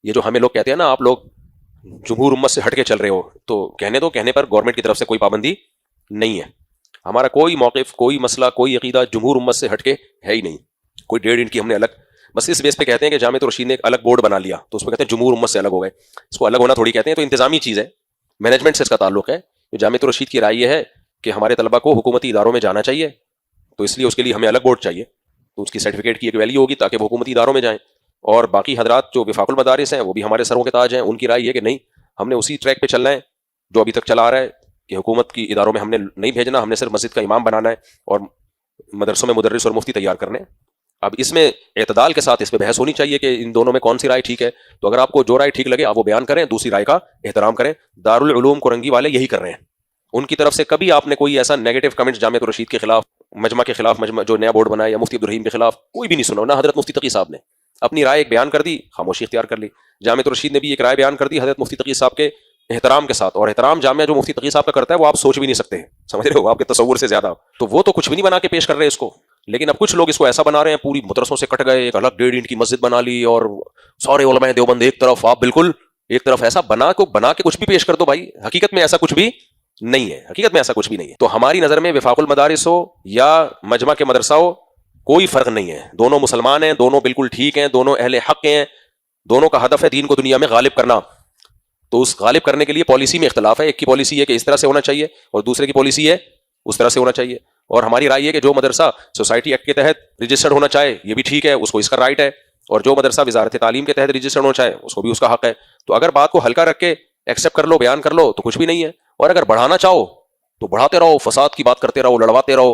یہ جو ہمیں لوگ کہتے ہیں نا آپ لوگ جمہور امت سے ہٹ کے چل رہے ہو، تو کہنے پر گورنمنٹ کی طرف سے کوئی پابندی نہیں ہے. ہمارا کوئی موقف، کوئی مسئلہ، کوئی عقیدہ جمہور امت سے ہٹ کے ہے ہی نہیں. کوئی 1.5 کی ہم نے الگ، بس اس بیس پہ کہتے ہیں کہ جامعۃ الرشید نے ایک الگ بورڈ بنا لیا تو اس میں کہتے ہیں جمہور امت سے الگ ہو گئے. اس کو الگ ہونا تھوڑی کہتے ہیں، تو انتظامی چیز ہے، مینجمنٹ سے اس کا تعلق ہے. جو جامعۃ الرشید کی رائے یہ ہے کہ ہمارے طلبہ کو حکومتی اداروں میں جانا چاہیے، تو اس لیے اس کے لیے ہمیں الگ بورڈ چاہیے، تو اس کی سرٹیفکیٹ کی ایک ویلیو ہوگی تاکہ وہ حکومتی اداروں میں جائیں. اور باقی حضرات جو وفاق المدارس ہیں وہ بھی ہمارے سروں کے تاج ہیں، ان کی رائے یہ کہ نہیں، ہم نے اسی ٹریک پہ چلنا ہے جو ابھی تک چلا آ رہا ہے کہ حکومت کی اداروں میں ہم نے نہیں بھیجنا، ہم نے صرف مسجد کا امام بنانا ہے اور مدرسوں میں مدرس اور مفتی تیار کرنے ہیں. اب اس میں اعتدال کے ساتھ اس پہ بحث ہونی چاہیے کہ ان دونوں میں کون سی رائے ٹھیک ہے. تو اگر آپ کو جو رائے ٹھیک لگے آپ وہ بیان کریں، دوسری رائے کا احترام کریں. دارالعلوم کورنگی والے یہی کر رہے ہیں. ان کی طرف سے کبھی آپ نے کوئی ایسا نیگیٹو کمنٹ جامعۃ الرشید کے خلاف، مجمع کے خلاف، مجمع جو نیا بورڈ بنایا، یا مفتی عبدالرحیم کے خلاف کوئی بھی نہیں سنا. نہ حضرت مفتی تقی صاحب نے اپنی رائے ایک بیان کر دی، خاموشی اختیار کر لی. جامعۃ الرشید نے بھی ایک رائے بیان کر دی حضرت مفتی تقی صاحب کے احترام کے ساتھ، اور احترام جامعہ جو مفتی تقی صاحب کا کرتا ہے وہ آپ سوچ بھی نہیں سکتے ہیں، سمجھ رہے ہو، آپ کے تصور سے زیادہ. تو وہ تو کچھ بھی نہیں بنا کے پیش کر رہے اس کو، لیکن اب کچھ لوگ اس کو ایسا بنا رہے ہیں پوری مدرسوں سے کٹ گئے، ایک الگ 1.5 کی مسجد بنا لی اور سارے علماء دیوبند ایک طرف، آپ بالکل ایک طرف. ایسا بنا کے کچھ بھی پیش کر دو بھائی، حقیقت میں ایسا کچھ بھی نہیں ہے، حقیقت میں ایسا کچھ بھی نہیں ہے. تو ہماری نظر میں وفاق المدارس ہو یا مجمع کے مدرسہ ہو کوئی فرق نہیں ہے، دونوں مسلمان ہیں، دونوں بالکل ٹھیک ہیں، دونوں اہل حق ہیں، دونوں کا ہدف ہے دین کو دنیا میں غالب کرنا. تو اس غالب کرنے کے لیے پالیسی میں اختلاف ہے، ایک کی پالیسی ہے کہ اس طرح سے ہونا چاہیے اور دوسرے کی پالیسی ہے اس طرح سے ہونا چاہیے. اور ہماری رائے ہے کہ جو مدرسہ سوسائٹی ایکٹ کے تحت رجسٹرڈ ہونا چاہے یہ بھی ٹھیک ہے، اس کو اس کا رائٹ ہے، اور جو مدرسہ وزارت تعلیم کے تحت رجسٹرڈ ہونا چاہے اس کو بھی اس کا حق ہے. تو اگر بات کو ہلکا رکھ کے ایکسیپٹ کر لو، بیان کر لو تو کچھ بھی نہیں ہے. اور اگر بڑھانا چاہو تو بڑھاتے رہو، فساد کی بات کرتے رہو، لڑواتے رہو،